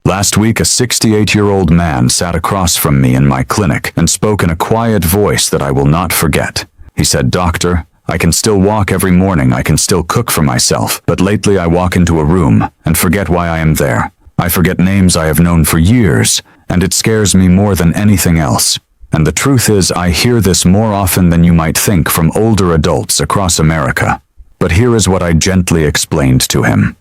Last week, a 68-year-old man sat across from me in my clinic and spoke in a quiet voice that I will not forget. He said, "Doctor, I can still walk every morning, I can still cook for myself, but lately I walk into a room and forget why I am there. I forget names I have known for years, and it scares me more than anything else." And the truth is, I hear this more often than you might think from older adults across America. But here is what I gently explained to him.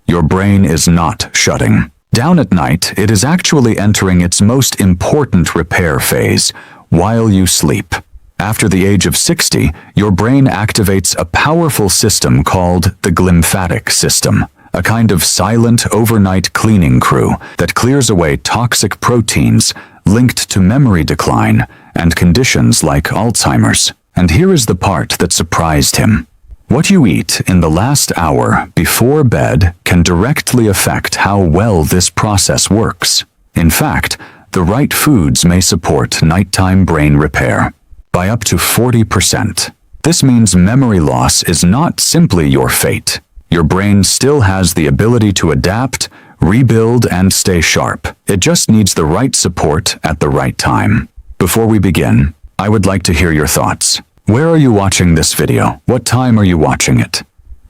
Your brain is not shutting down at night. It is actually entering its most important repair phase while you sleep. After the age of 60, your brain activates a powerful system called the glymphatic system, a kind of silent overnight cleaning crew that clears away toxic proteins linked to memory decline and conditions like Alzheimer's. And here is the part that surprised him. What you eat in the last hour before bed can directly affect how well this process works. In fact, the right foods may support nighttime brain repair by up to 40%. This means memory loss is not simply your fate. Your brain still has the ability to adapt, rebuild, and stay sharp. It just needs the right support at the right time. Before we begin, I would like to hear your thoughts. Where are you watching this video? What time are you watching it?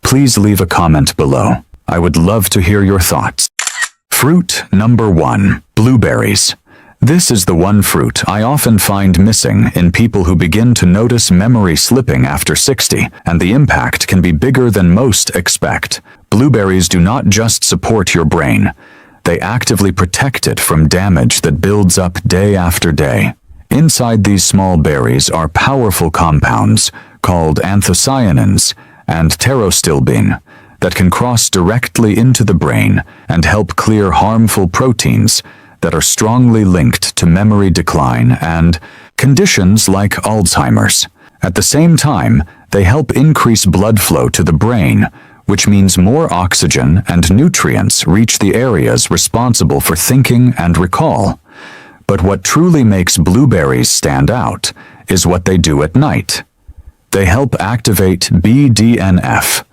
Please leave a comment below. I would love to hear your thoughts. Fruit number 1, blueberries. This is the one fruit I often find missing in people who begin to notice memory slipping after 60, and the impact can be bigger than most expect. Blueberries do not just support your brain, they actively protect it from damage that builds up day after day. Inside these small berries are powerful compounds called anthocyanins and pterostilbene that can cross directly into the brain and help clear harmful proteins that are strongly linked to memory decline and conditions like Alzheimer's. At the same time, they help increase blood flow to the brain, which means more oxygen and nutrients reach the areas responsible for thinking and recall. But what truly makes blueberries stand out is what they do at night. They help activate BDNF,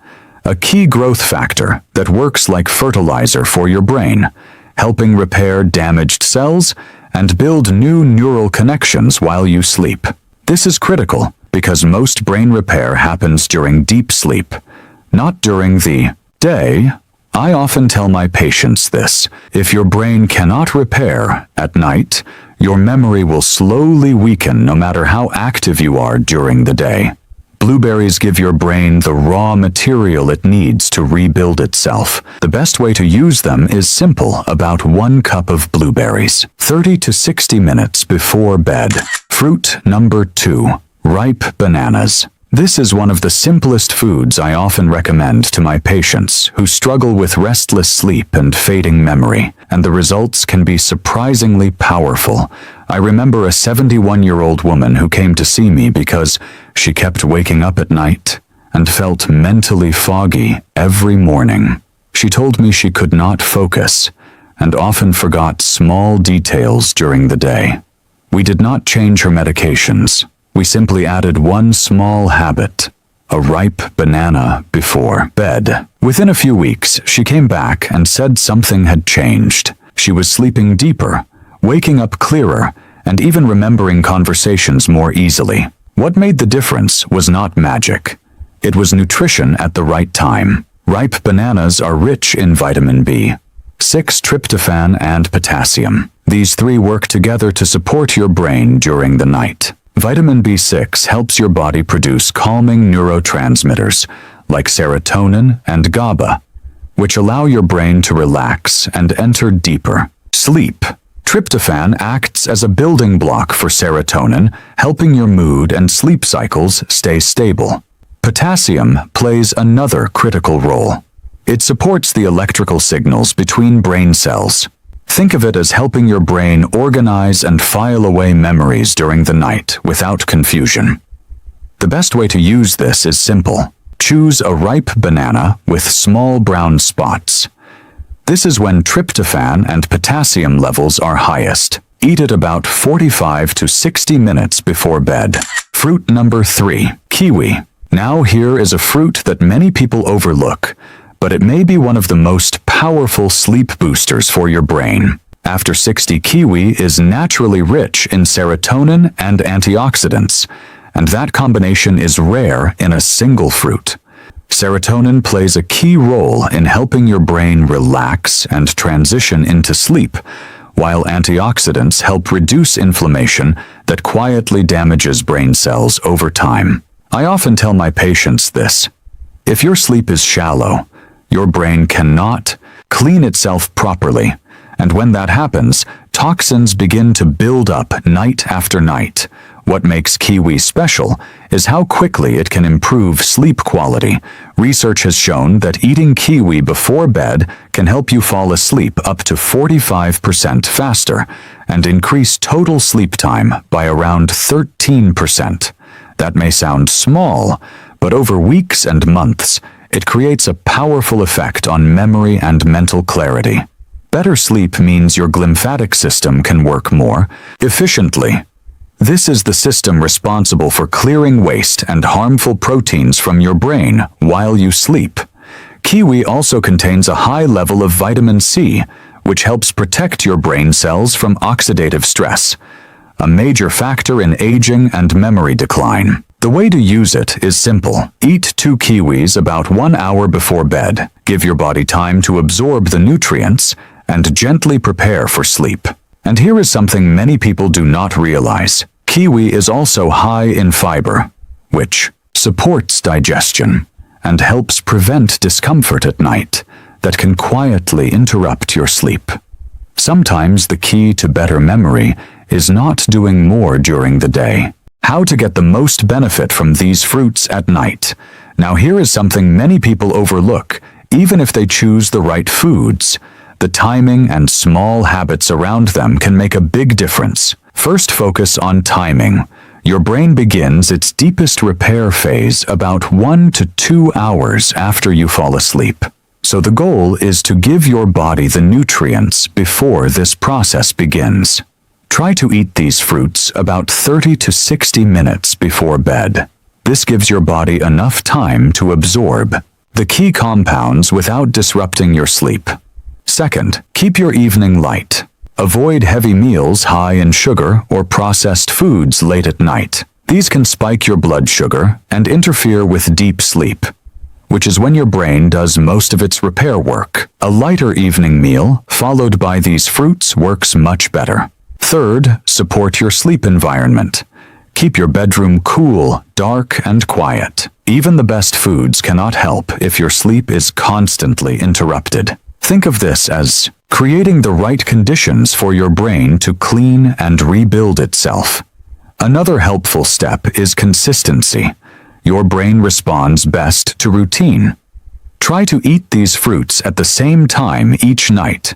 a key growth factor that works like fertilizer for your brain, helping repair damaged cells and build new neural connections while you sleep. This is critical because most brain repair happens during deep sleep, not during the day. I often tell my patients this: if your brain cannot repair at night, your memory will slowly weaken no matter how active you are during the day. Blueberries give your brain the raw material it needs to rebuild itself. The best way to use them is simple: about 1 cup of blueberries, 30 to 60 minutes before bed. Fruit number 2, ripe bananas. This is one of the simplest foods I often recommend to my patients who struggle with restless sleep and fading memory, and the results can be surprisingly powerful. I remember a 71-year-old woman who came to see me because she kept waking up at night and felt mentally foggy every morning. She told me she could not focus and often forgot small details during the day. We did not change her medications. We simply added one small habit: a ripe banana before bed. Within a few weeks, she came back and said something had changed. She was sleeping deeper, waking up clearer, and even remembering conversations more easily. What made the difference was not magic. It was nutrition at the right time. Ripe bananas are rich in vitamin B6, tryptophan, and potassium. These three work together to support your brain during the night. Vitamin B6 helps your body produce calming neurotransmitters like serotonin and GABA, which allow your brain to relax and enter deeper sleep. Tryptophan acts as a building block for serotonin, helping your mood and sleep cycles stay stable. Potassium plays another critical role. It supports the electrical signals between brain cells. Think of it as helping your brain organize and file away memories during the night without confusion. The best way to use this is simple. Choose a ripe banana with small brown spots. This is when tryptophan and potassium levels are highest. Eat it about 45 to 60 minutes before bed. Fruit number 3, kiwi. Now here is a fruit that many people overlook, but it may be one of the most powerful sleep boosters for your brain. After 60, kiwi is naturally rich in serotonin and antioxidants, and that combination is rare in a single fruit. Serotonin plays a key role in helping your brain relax and transition into sleep, while antioxidants help reduce inflammation that quietly damages brain cells over time. I often tell my patients this: if your sleep is shallow, your brain cannot clean itself properly, and when that happens, toxins begin to build up night after night. What makes kiwi special is how quickly it can improve sleep quality. Research has shown that eating kiwi before bed can help you fall asleep up to 45% faster and increase total sleep time by around 13%. That may sound small, but over weeks and months, it creates a powerful effect on memory and mental clarity. Better sleep means your glymphatic system can work more efficiently. This is the system responsible for clearing waste and harmful proteins from your brain while you sleep. Kiwi also contains a high level of vitamin C, which helps protect your brain cells from oxidative stress, a major factor in aging and memory decline. The way to use it is simple. Eat 2 kiwis about 1 hour before bed. Give your body time to absorb the nutrients and gently prepare for sleep. And here is something many people do not realize. Kiwi is also high in fiber, which supports digestion and helps prevent discomfort at night that can quietly interrupt your sleep. Sometimes the key to better memory is not doing more during the day. How to get the most benefit from these fruits at night. Now here is something many people overlook, even if they choose the right foods. The timing and small habits around them can make a big difference. First, focus on timing. Your brain begins its deepest repair phase about 1 to 2 hours after you fall asleep. So the goal is to give your body the nutrients before this process begins. Try to eat these fruits about 30 to 60 minutes before bed. This gives your body enough time to absorb the key compounds without disrupting your sleep. Second, keep your evening light. Avoid heavy meals high in sugar or processed foods late at night. These can spike your blood sugar and interfere with deep sleep, which is when your brain does most of its repair work. A lighter evening meal, followed by these fruits, works much better. Third, support your sleep environment. Keep your bedroom cool, dark, and quiet. Even the best foods cannot help if your sleep is constantly interrupted. Think of this as creating the right conditions for your brain to clean and rebuild itself. Another helpful step is consistency. Your brain responds best to routine. Try to eat these fruits at the same time each night.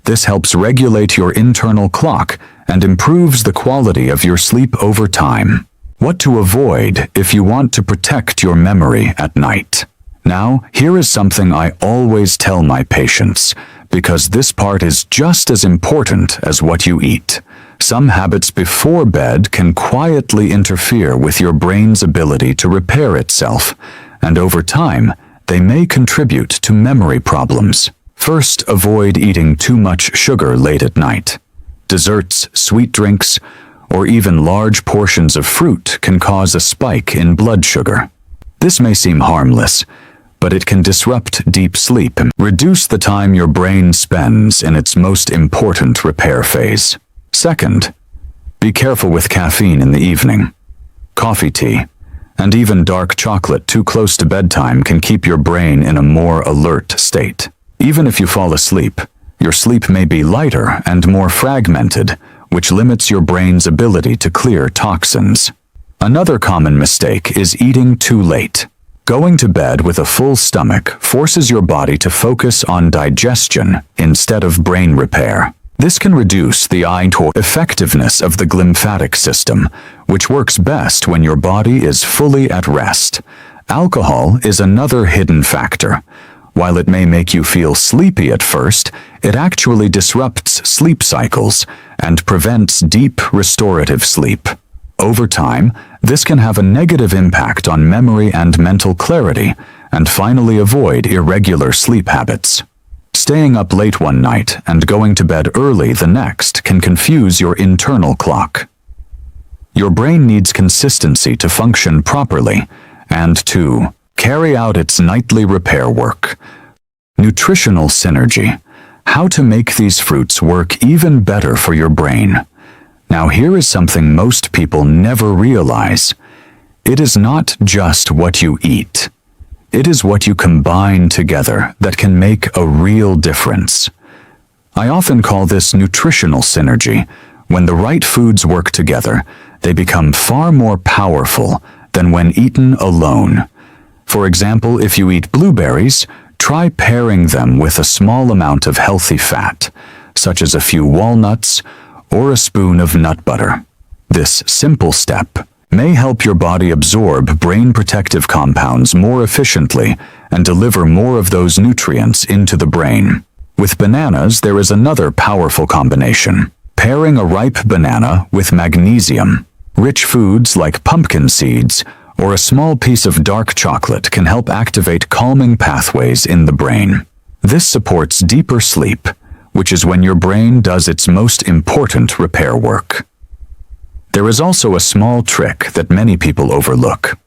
This helps regulate your internal clock and improves the quality of your sleep over time. What to avoid if you want to protect your memory at night. Now, here is something I always tell my patients, because this part is just as important as what you eat. Some habits before bed can quietly interfere with your brain's ability to repair itself, and over time, they may contribute to memory problems. First, avoid eating too much sugar late at night. Desserts, sweet drinks, or even large portions of fruit can cause a spike in blood sugar. This may seem harmless, but it can disrupt deep sleep and reduce the time your brain spends in its most important repair phase. Second, be careful with caffeine in the evening. Coffee, tea, and even dark chocolate too close to bedtime can keep your brain in a more alert state. Even if you fall asleep, your sleep may be lighter and more fragmented, which limits your brain's ability to clear toxins. Another common mistake is eating too late. Going to bed with a full stomach forces your body to focus on digestion instead of brain repair. This can reduce the effectiveness of the glymphatic system, which works best when your body is fully at rest. Alcohol is another hidden factor. While it may make you feel sleepy at first, it actually disrupts sleep cycles and prevents deep restorative sleep. Over time, this can have a negative impact on memory and mental clarity, and finally avoid irregular sleep habits. Staying up late one night and going to bed early the next can confuse your internal clock. Your brain needs consistency to function properly and to carry out its nightly repair work. Nutritional synergy. How to make these fruits work even better for your brain. Now here is something most people never realize. It is not just what you eat. It is what you combine together that can make a real difference. I often call this nutritional synergy. When the right foods work together, they become far more powerful than when eaten alone. For example, if you eat blueberries, try pairing them with a small amount of healthy fat, such as a few walnuts or a spoon of nut butter. This simple step may help your body absorb brain protective compounds more efficiently and deliver more of those nutrients into the brain. With bananas, there is another powerful combination. Pairing a ripe banana with magnesium. Rich foods like pumpkin seeds or a small piece of dark chocolate can help activate calming pathways in the brain. This supports deeper sleep, which is when your brain does its most important repair work. There is also a small trick that many people overlook.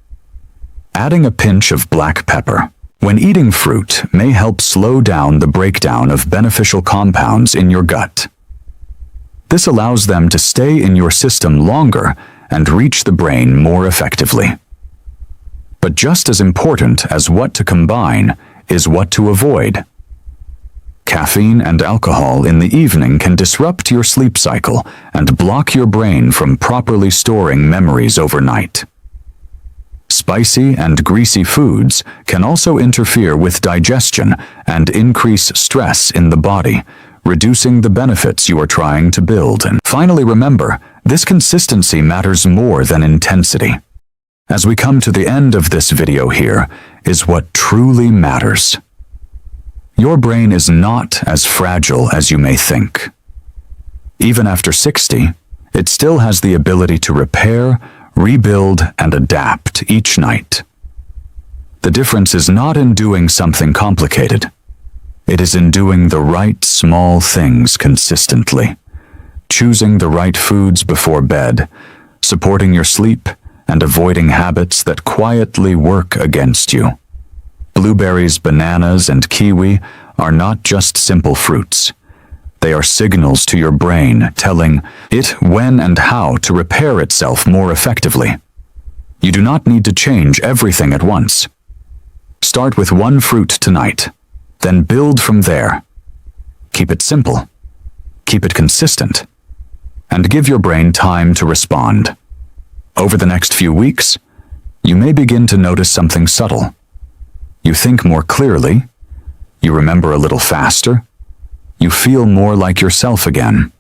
Adding a pinch of black pepper when eating fruit may help slow down the breakdown of beneficial compounds in your gut. This allows them to stay in your system longer and reach the brain more effectively. But just as important as what to combine is what to avoid. Caffeine and alcohol in the evening can disrupt your sleep cycle and block your brain from properly storing memories overnight. Spicy and greasy foods can also interfere with digestion and increase stress in the body, reducing the benefits you are trying to build. And finally, remember, this consistency matters more than intensity. As we come to the end of this video, here is what truly matters. Your brain is not as fragile as you may think. Even after 60, it still has the ability to repair, rebuild, and adapt each night. The difference is not in doing something complicated. It is in doing the right small things consistently, choosing the right foods before bed, supporting your sleep, and avoiding habits that quietly work against you. Blueberries, bananas, and kiwi are not just simple fruits. They are signals to your brain telling it when and how to repair itself more effectively. You do not need to change everything at once. Start with one fruit tonight, then build from there. Keep it simple, keep it consistent, and give your brain time to respond. Over the next few weeks, you may begin to notice something subtle. You think more clearly, you remember a little faster, you feel more like yourself again.